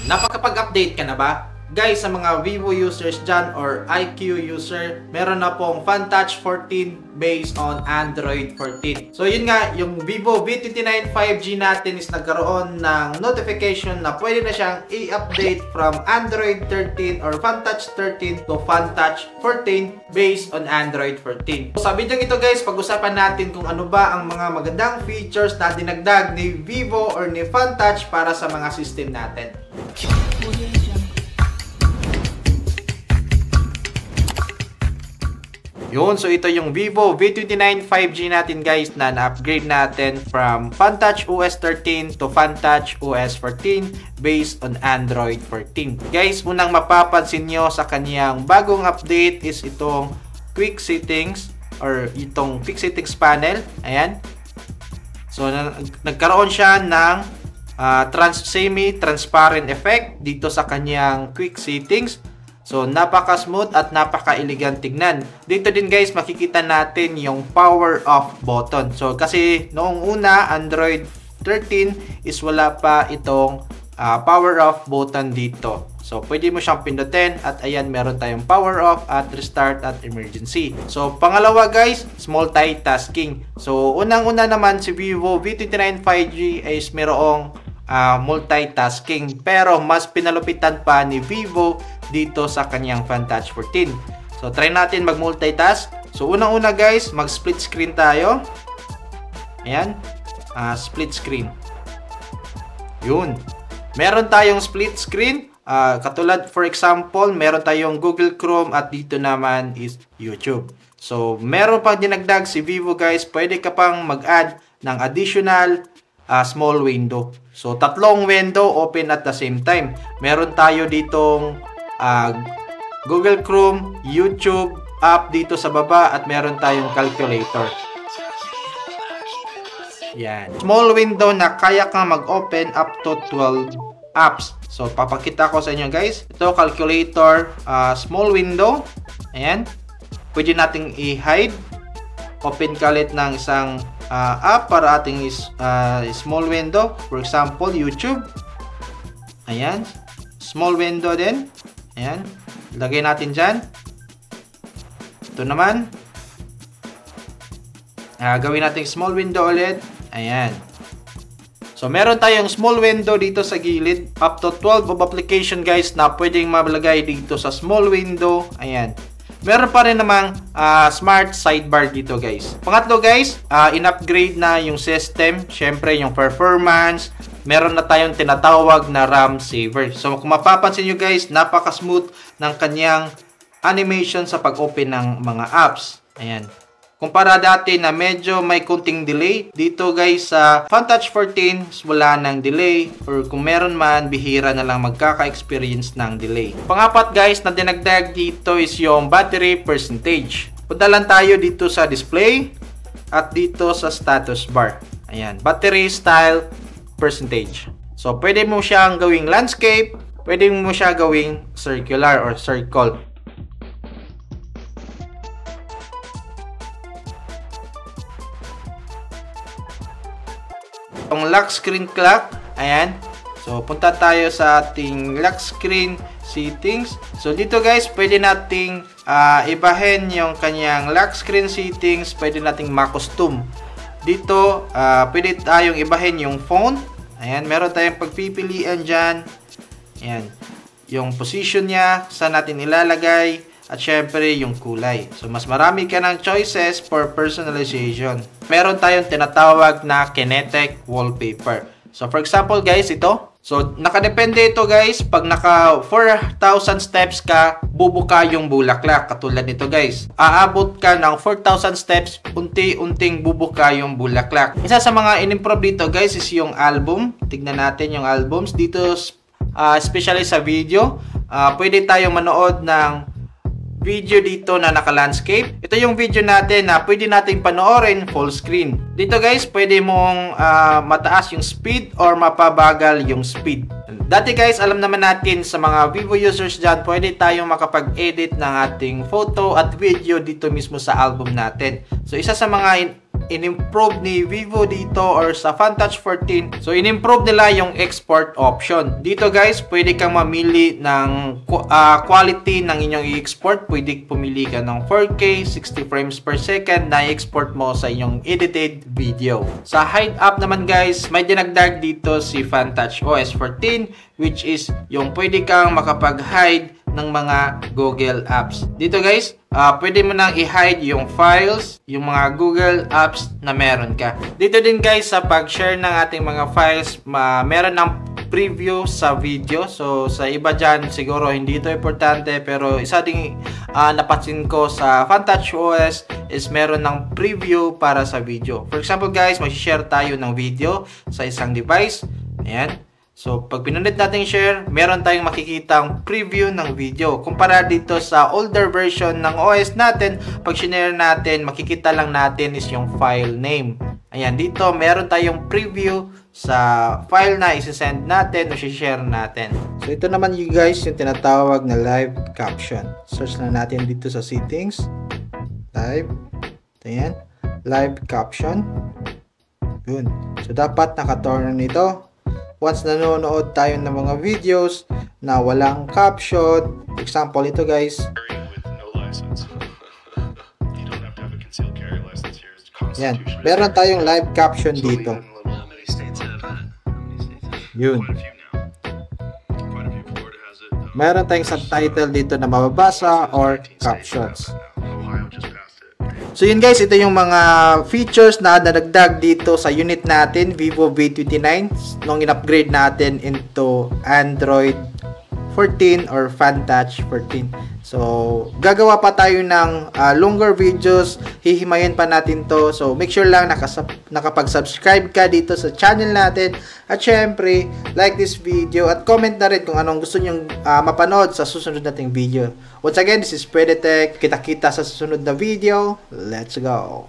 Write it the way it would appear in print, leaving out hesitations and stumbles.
Nakakapag-update ka na ba? Guys, sa mga Vivo users dyan or IQ user, meron na pong FunTouch 14 based on Android 14. So yun nga, yung Vivo V29 5G natin is nagkaroon ng notification na pwede na siyang i-update from Android 13 or FunTouch 13 to FunTouch 14 based on Android 14. So sa video ito guys, pag-usapan natin kung ano ba ang mga magandang features na dinagdag ni Vivo or ni FunTouch para sa mga system natin. Yun, so ito yung Vivo V29 5G natin guys na na-upgrade natin from FunTouch OS 13 to FunTouch OS 14 based on Android 14. Guys, unang mapapansin nyo sa kaniyang bagong update is itong quick settings or itong quick settings panel. Ayan. So, nagkaroon siya ng semi-transparent effect dito sa kaniyang quick settings. So, napaka-smooth at napaka-elegant tignan. Dito din guys, makikita natin yung power off button. So, kasi noong una, Android 13 is wala pa itong power off button dito. So, pwede mo siyang pindutin at ayan, meron tayong power off at restart at emergency. So, pangalawa guys, multitasking. So, unang-una naman si Vivo V29 5G is merong multitasking. Pero, mas pinalupitan pa ni Vivo dito sa kanyang FunTouch 14. So, try natin mag-multitask. So, unang-una guys, mag-split screen tayo. Ayan. Split screen. Yun. Meron tayong split screen. Katulad, for example, meron tayong Google Chrome at dito naman is YouTube. So, meron pang dinagdag si Vivo guys. Pwede ka pang mag-add ng additional small window. So, tatlong window open at the same time. Meron tayo ditong Google Chrome, YouTube app dito sa baba at meron tayong calculator. Yan. Small window na kaya kang mag-open up to 12 apps. So, papakita ko sa inyo guys. Ito, calculator, small window. Ayan. Pwede nating i-hide. Open ka ulit ng isang app para ating small window. For example, YouTube. Ayan. Small window din. Ayan. Lagay natin dyan. Ito naman. Gawin natin small window ulit. Ayan. So, meron tayong small window dito sa gilid. Up to 12 of application guys na pwedeng malagay dito sa small window. Ayan. Meron pa rin namang smart sidebar dito guys. Pangatlo guys, in-upgrade na yung system. Syempre yung performance. Meron na tayong tinatawag na RAM saver. So kung mapapansin nyo guys, napaka-smooth ng kanyang animation sa pag-open ng mga apps. Ayan. Kumpara dati na medyo may kunting delay. Dito guys sa FunTouch 14, wala ng delay. Or kung meron man, bihira na lang magkaka-experience ng delay. Pangapat guys na dinagdag dito is yung battery percentage. Punta lang tayo dito sa display at dito sa status bar. Ayan. Battery style percentage. So, pwede mo siyang gawing landscape, pwede mo siya gawing circular or circle. Ang lock screen clock, ayan. So, punta tayo sa ating lock screen settings. So, dito guys, pwede nating ibahin yung kanyang lock screen settings, pwede nating ma-custom. Dito, pwede tayong ibahin yung phone. Ayan, meron tayong pagpipilian dyan. Ayan, yung position niya, saan natin ilalagay, at syempre yung kulay. So, mas marami ka ng choices for personalization. Meron tayong tinatawag na kinetic wallpaper. So, for example guys, ito. So, nakadepende ito guys. Pag naka 4,000 steps ka, bubuka yung bulaklak. Katulad nito guys. Aabot ka ng 4,000 steps, unti-unting bubuka yung bulaklak. Isa sa mga in-improve dito guys is yung album. Tignan natin yung albums. Dito, especially sa video, pwede tayong manood ng video dito na naka-landscape. Ito yung video natin na pwede nating panoorin full screen. Dito guys, pwede mong mataas yung speed or mapabagal yung speed. Dati guys, alam naman natin sa mga Vivo users dyan, pwede tayong makapag-edit ng ating photo at video dito mismo sa album natin. So, isa sa mga in-improve ni Vivo dito or sa PhanTouch 14. So in-improve nila yung export option. Dito guys, pwede kang mamili ng quality ng inyong i-export. Pwede pumili ka ng 4K, 60 frames per second na i-export mo sa inyong edited video. Sa hide app naman guys, may dinagdag dito si PhanTouch OS 14, which is yung pwede kang makapag-hide ng mga Google apps. Dito guys, pwede mo nang i-hide yung files, yung mga Google apps na meron ka. Dito din guys, sa pag-share ng ating mga files, meron ng preview sa video. So sa iba dyan, siguro hindi ito importante, pero isa ding napansin ko sa PhanTouch OS is meron ng preview para sa video. For example guys, mag-share tayo ng video sa isang device. Ayan. So, pag pinundit natin share, meron tayong makikitang preview ng video. Kumpara dito sa older version ng OS natin, pag sinare natin, makikita lang natin is yung file name. Ayan, dito meron tayong preview sa file na isi-send natin o share natin. So, ito naman you guys, yung tinatawag na live caption. Search na natin dito sa settings. Live. Ayan. Live caption. Yun. So, dapat naka-turn nito. Once nanonood tayo ng mga videos na walang caption, example ito guys. Yan, meron tayong live caption dito. Yun. Meron tayong subtitle dito na mababasa or captions. So yun guys, ito yung mga features na nadagdag dito sa unit natin, Vivo V29, nung in-upgrade natin into Android 14 or PhanTouch 14. So, gagawa pa tayo ng longer videos, hihimayin pa natin to. So, make sure lang nakapag-subscribe ka dito sa channel natin. At syempre, like this video at comment na rin kung anong gusto nyong mapanood sa susunod nating video. Once again, this is Predetech. Kita-kita sa susunod na video. Let's go!